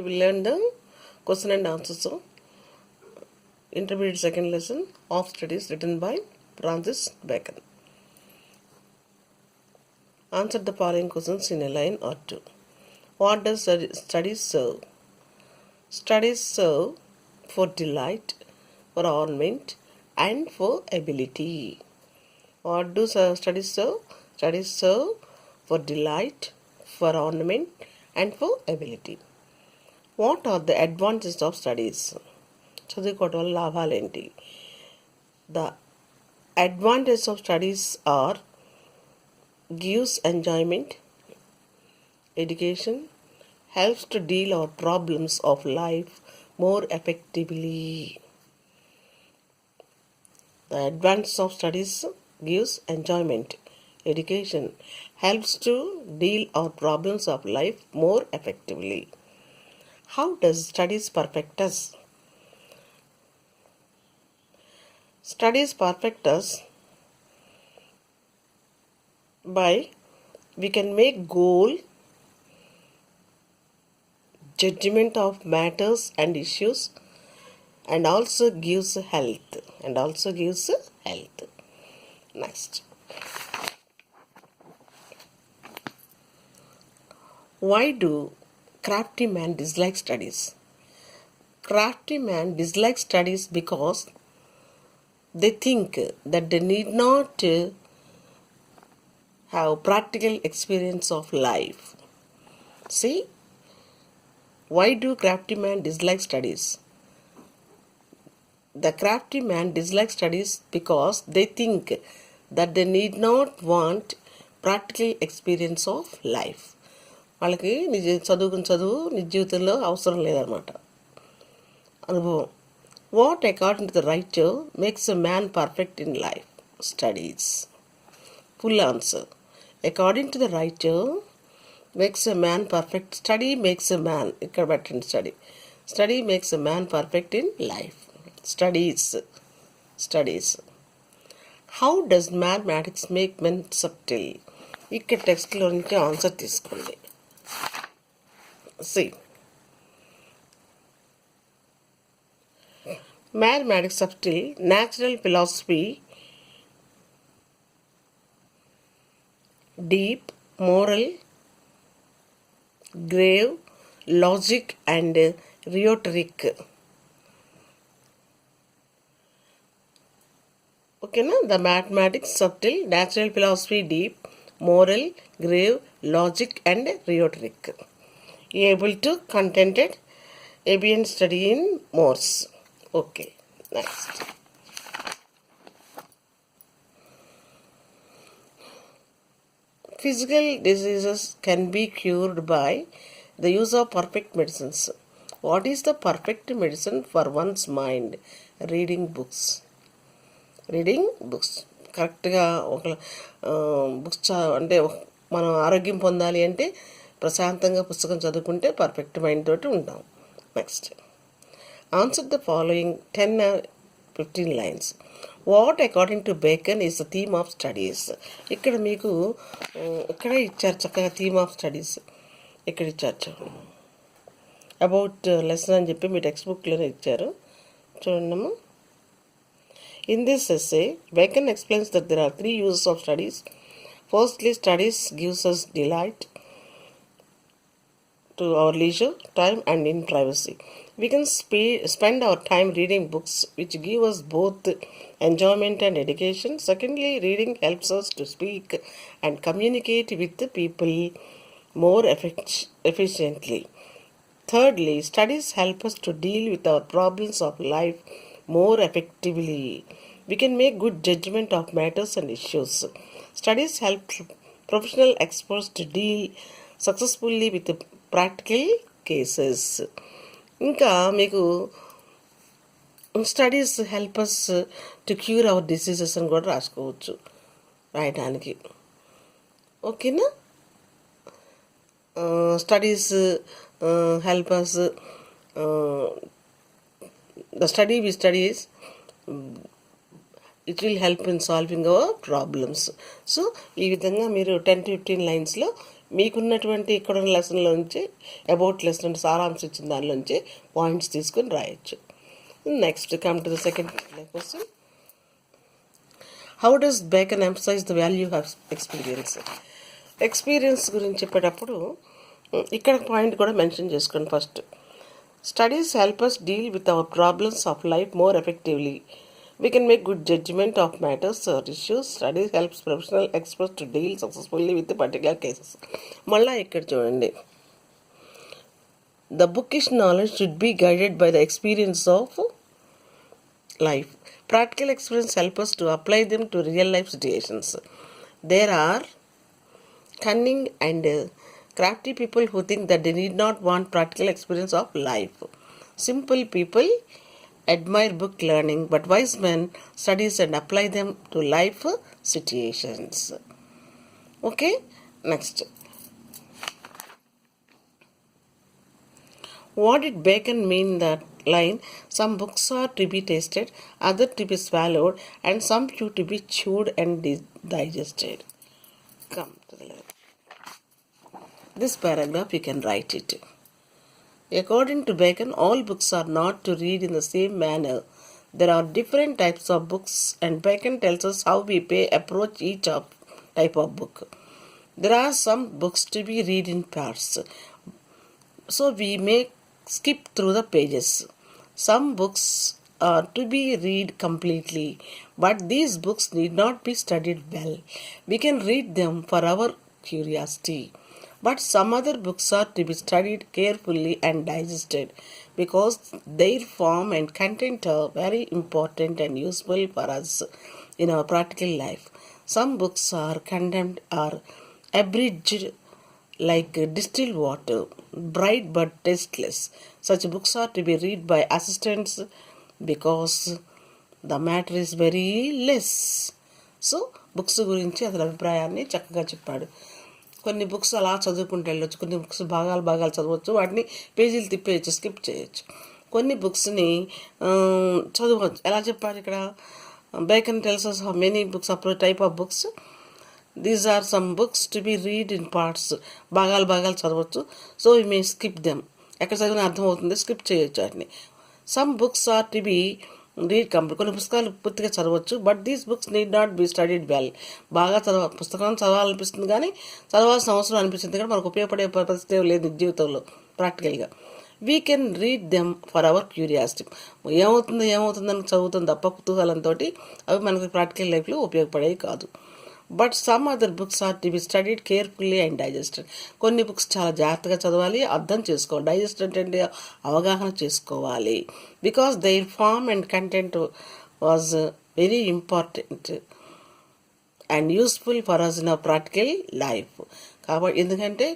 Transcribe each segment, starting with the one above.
we will learn the question and answers of intermediate second lesson of studies written by Francis Bacon. Answer the following questions in a line or two. What does studies serve? Studies serve for delight, for ornament, and for ability. What do studies serve? Studies serve for delight, for ornament, and for ability. What are the advantages of studies? చదువుకోవడం వల్ల లాభాలు ఏంటి? The advantages of studies are gives enjoyment, education, helps to deal our problems of life more effectively. The advantages of studies gives enjoyment, education, helps to deal our problems of life more effectively. How does studies perfect us? Studies perfect us by we can make goal, judgment of matters and issues, and also gives health. Next. Why do Crafty man dislike studies? Crafty man dislikes studies because they think that they need not have practical experience of life. See, why do crafty man dislike studies? The crafty man dislikes studies because they think that they need not want practical experience of life. వాళ్ళకి చదువు నిజ జీవితంలో అవసరం లేదన్నమాట, అనుభవం. What according to the writer makes a man perfect in life? Studies. Full answer. According to the writer makes a man perfect. Study makes a man. ఇక్కడ పెట్టండి study. Study makes a man perfect in life. Studies. How does mathematics make men subtle? ఇక్కడ టెక్స్ట్లో నుంచి answer తీసుకోండి. See. Mathematics subtle, natural philosophy, deep, moral, grave, logic, and rhetoric. Okay, na? The mathematics subtle, natural philosophy, deep, moral, grave, logic, and rhetoric. Able to contented, ambient study in Morse. Okay, next. Physical diseases can be cured by the use of perfect medicines. What is the perfect medicine for one's mind? Reading books. కరెక్ట్గా ఒక books అంటే మనం ఆరోగ్యం పొందాలి అంటే ప్రశాంతంగా పుస్తకం చదువుకుంటే పర్ఫెక్ట్ మైండ్ తోటి ఉంటాం. Next. Answer the following 10 or 15 lines. What according to Bacon is the theme of studies? ఇక్కడ మీకు ఇక్కడ ఇచ్చారు చక్కగా థీమ్ ఆఫ్ స్టడీస్ ఇక్కడ ఇచ్చారు. అబౌట్ లెసన్ అని చెప్పి మీ టెక్స్ట్ బుక్లోనే ఇచ్చారు, చూడండి. In this essay, Bacon explains that there are 3 uses of studies. Firstly, studies gives us delight to our leisure time and in privacy. We can spend our time reading books which give us both enjoyment and education. Secondly, reading helps us to speak and communicate with the people more efficiently. Thirdly, studies help us to deal with our problems of life more effectively. We can make good judgment of matters and issues. Studies help professional experts to deal successfully with the practical cases. ఇంకా మీకు studies help us to cure our diseases అని కూడా రాసుకోవచ్చు రాయడానికి. ఓకేనా? Studies help us, the study we studies it will help in solving our problems. So ఈ విధంగా మీరు 10 to 15 లైన్స్లో మీకున్నటువంటి ఇక్కడ ఉన్న లెసన్లో నుంచి అబౌట్ లెసన్ సారాంశం ఇచ్చిన దానిలోంచి పాయింట్స్ తీసుకొని రాయొచ్చు. Next come to the second question. How does Bacon emphasize the value of experience? Experience గురించి చెప్పేటప్పుడు ఇక్కడ పాయింట్ కూడా మెన్షన్ చేసుకోండి. First, studies help us deal with our problems of life more effectively. We can make good judgment of matters or issues. Studies helps professional experts to deal successfully with the particular cases. మళ్ళా ఇక్కడ చూడండి, the bookish knowledge should be guided by the experience of life. Practical experience help us to apply them to real life situations. There are cunning and crafty people who think that they need not want practical experience of life. Simple people admire book learning, but wise men studies and apply them to life situations. Okay, next. What did Bacon mean that line? Some books are to be tasted, others to be swallowed, and some to be chewed and digested. Come to the left. This paragraph you can write it. According to Bacon, all books are not to read in the same manner. There are different types of books, and Bacon tells us how we approach each type of book. There are some books to be read in parts, so we may skip through the pages. Some books are to be read completely, but these books need not be studied well. We can read them for our curiosity. But some other books are to be studied carefully and digested because their form and content are very important and useful for us in our practical life. Some books are condemned or abridged like distilled water, bright but tasteless. Such books are to be read by assistants because the matter is very less. So, books గురించి అతని అభిప్రాయాన్ని చక్కగా చెప్పాడు. కొన్ని books అలా చదువుకుంటూ వెళ్ళొచ్చు, కొన్ని బుక్స్ భాగాలు చదవచ్చు, వాటిని పేజీలు తిప్పేయచ్చు, స్కిప్ చేయొచ్చు. కొన్ని బుక్స్ని చదవచ్చు. ఎలా చెప్పారు ఇక్కడ? Bacon tells us how many books are type of books. These are some books to be read in parts. భాగాలు చదవచ్చు. So we may skip them. ఎక్కడ చదివినా అర్థమవుతుంది, స్కిప్ చేయొచ్చు వాటిని. Some books are to be read complete. కొన్ని పుస్తకాలు పూర్తిగా చదవచ్చు, but these books need not be studied well. బాగా పుస్తకం చదవాలనిపిస్తుంది కానీ చదవాల్సిన అవసరం అనిపిస్తుంది కానీ మనకు ఉపయోగపడే పరిస్థితి లేదు జీవితంలో ప్రాక్టికల్గా. We can read them for our curiosity. ఏమవుతుందని చదువుతుంది తప్ప కుతూహలంతో అవి మనకు ప్రాక్టికల్ లైఫ్లో ఉపయోగపడేవి కాదు. But some other books are to be studied carefully and digested. కొన్ని బుక్స్ చాలా జాగ్రత్తగా చదవాలి, అర్థం చేసుకోవాలి. డైజెస్టెడ్ అంటే అవగాహన చేసుకోవాలి. Because their form and content was very important and useful for us in our practical life. కాబట్టి ఎందుకంటే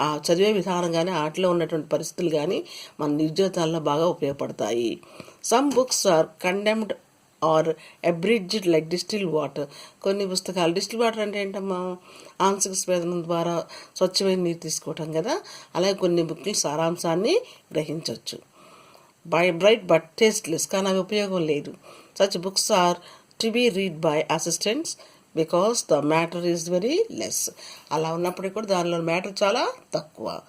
ఆ చదివే విధానం కానీ వాటిలో ఉన్నటువంటి పరిస్థితులు కానీ మన నిజ జీవితాల్లో బాగా ఉపయోగపడతాయి. Some books are condemned or abridged like distil water. కొన్ని పుస్తకాలు డిస్టిల్ వాటర్ అంటే ఏంటమ్మా, ఆంశిక స్వేదనం ద్వారా స్వచ్ఛమైన నీరు తీసుకోవటం కదా. అలాగే కొన్ని బుక్లు సారాంశాన్ని గ్రహించవచ్చు. బ్రైట్ బట్ టేస్ట్లెస్, కానీ అవి ఉపయోగం లేదు. Such books are to be read by assistants because the matter is very less. అలా ఉన్నప్పటికీ కూడా దానిలో మ్యాటర్ చాలా తక్కువ.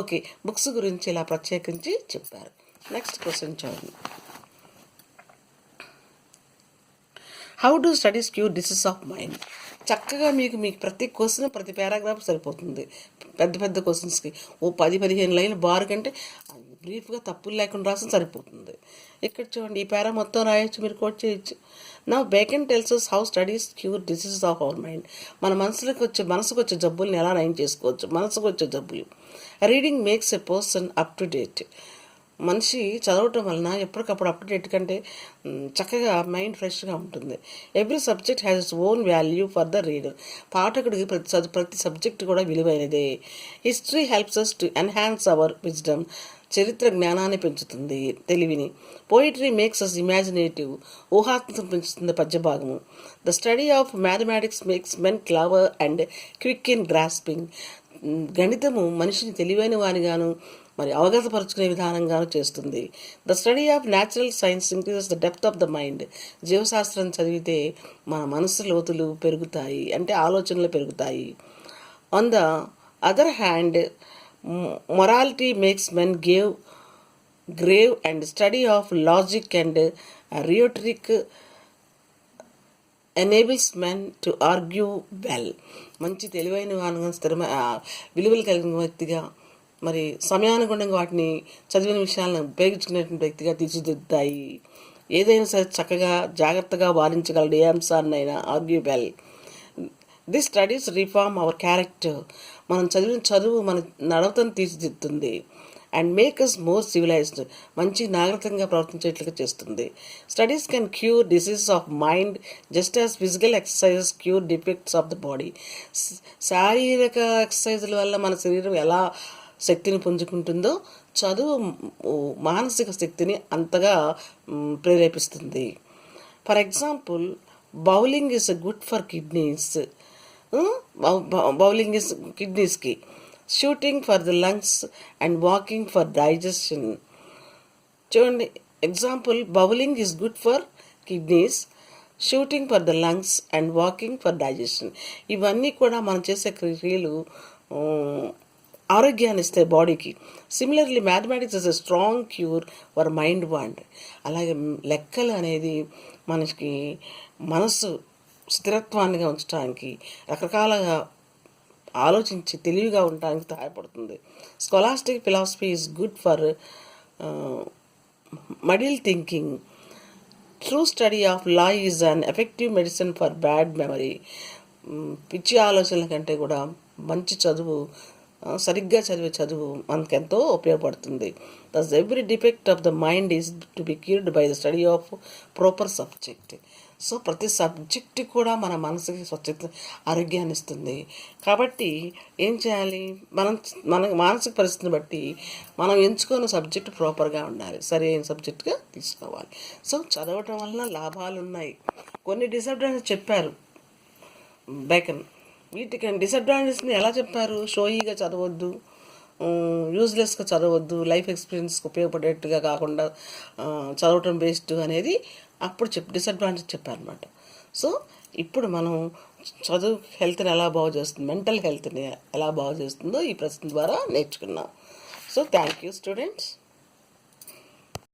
ఓకే, బుక్స్ గురించి ఇలా ప్రత్యేకించి చెప్పారు. నెక్స్ట్ క్వశ్చన్ చూడండి. How do studies cure disease of mind? చక్కగా మీకు ప్రతి క్వశ్చన్ ప్రతి పారాగ్రాఫ్ సరిపోతుంది. పెద్ద క్వశ్చన్స్కి 10-15 లైన్లు బార్ కంటే బ్రీఫ్గా తప్పులు లేకుండా రాసిన సరిపోతుంది. ఇక్కడ చూడండి, ఈ పారా మొత్తం రాయొచ్చు, మీరు కోట్ చేయొచ్చు. నా bacon tells us how studies cure diseases of our mind. మన మనసుకు వచ్చే జబ్బుల్ని ఎలా నయం చేసుకోవచ్చు. మనసుకు వచ్చే జబ్బులు. Reading makes a person up to date. మనిషి చదవటం వలన ఎప్పటికప్పుడు అప్డేట్ కంటే చక్కగా మైండ్ ఫ్రెష్గా ఉంటుంది. Every subject has its own value for the reader. పాఠకుడికి ప్రతి సబ్జెక్ట్ కూడా విలువైనదే. History helps us to enhance our wisdom. చరిత్ర జ్ఞానాన్ని పెంచుతుంది, తెలివిని. Poetry makes us imaginative. ఊహాత్మకం పెంచుతుంది పద్యభాగము. The study of mathematics makes men clever and quick in grasping. గణితము మనిషిని తెలివైన వానిగాను మరి అవగతపరుచుకునే విధానంగాను చేస్తుంది. The study of natural science increases the depth of the mind. జీవశాస్త్రం చదివితే మన మనసు లోతులు పెరుగుతాయి, అంటే ఆలోచనలు పెరుగుతాయి. On the Other hand, morality makes men grave and study of logic and rhetoric enables men to argue well. మంచి తెలివైన వానుగా విలువలు కలిగిన వ్యక్తిగా, మరి సమయానుగుణంగా వాటిని చదివిన విషయాలను ఉపయోగించుకునేటువంటి వ్యక్తిగా తీర్చిదిద్దుతాయి. ఏదైనా సరే చక్కగా జాగ్రత్తగా వాదించగలడు, ఏ అంశాన్నైనా argue well. This studies reform our character. మనం చదివిన చదువు మన నడవతను తీర్చిదిద్దుతుంది. And make us more civilised. మంచి నాగరికంగా ప్రవర్తించేట్లుగా చేస్తుంది. Studies can cure diseases of mind just as physical exercises cure defects of the body. శారీరక ఎక్సర్సైజుల వల్ల మన శరీరం ఎలా శక్తిని పుంజుకుంటుందో చదువు మానసిక శక్తిని అంతగా ప్రేరేపిస్తుంది. For example, bowling is good for kidneys. Bowling is కిడ్నీస్కి, shooting for the lungs and walking for digestion. చూడండి, example, bowling is good for kidneys, shooting for the lungs and walking for digestion. ఇవన్నీ కూడా మనం చేసే క్రియలు ఆరోగ్యాన్ని ఇస్తాయి బాడీకి. Similarly mathematics is a strong cure for mind wand. అలాగే లెక్కలు అనేది మనకి మనసు స్థిరత్వాన్నిగా ఉంచడానికి, రకరకాలుగా ఆలోచించి తెలివిగా ఉండడానికి సహాయపడుతుంది. Scholastic philosophy is good for muddle thinking. True study of law is an effective medicine for bad memory. పిచ్చి ఆలోచనల కంటే కూడా మంచి చదువు, సరిగ్గా చదివే చదువు మనకెంతో ఉపయోగపడుతుంది. Thus every defect of the mind is to be cured by the study of proper subject. So ప్రతి సబ్జెక్ట్ కూడా మన మనసుకి స్వచ్ఛత, ఆరోగ్యాన్ని ఇస్తుంది. కాబట్టి ఏం చేయాలి, మన మానసిక పరిస్థితిని బట్టి మనం ఎంచుకున్న సబ్జెక్ట్ ప్రాపర్గా ఉండాలి, సరైన సబ్జెక్ట్గా తీసుకోవాలి. సో చదవటం వలన లాభాలు ఉన్నాయి. కొన్ని డిసడ్వాంటేజ్ చెప్పారు బేకన్. వీటికి డిసడ్వాంటేజ్ని ఎలా చెప్పారు? షోయిగా చదవద్దు, యూజ్లెస్గా చదవద్దు, లైఫ్ ఎక్స్పీరియన్స్కి ఉపయోగపడేట్టుగా కాకుండా చదవటం బేస్డ్ అనేది అప్పుడు డిసడ్వాంటేజ్ చెప్పారనమాట. సో ఇప్పుడు మనం చదువు హెల్త్ని ఎలా బాగు చేస్తుంది, మెంటల్ హెల్త్ని ఎలా బాగు చేస్తుందో ఈ ప్రశ్న ద్వారా నేర్చుకున్నాం. So thank you students.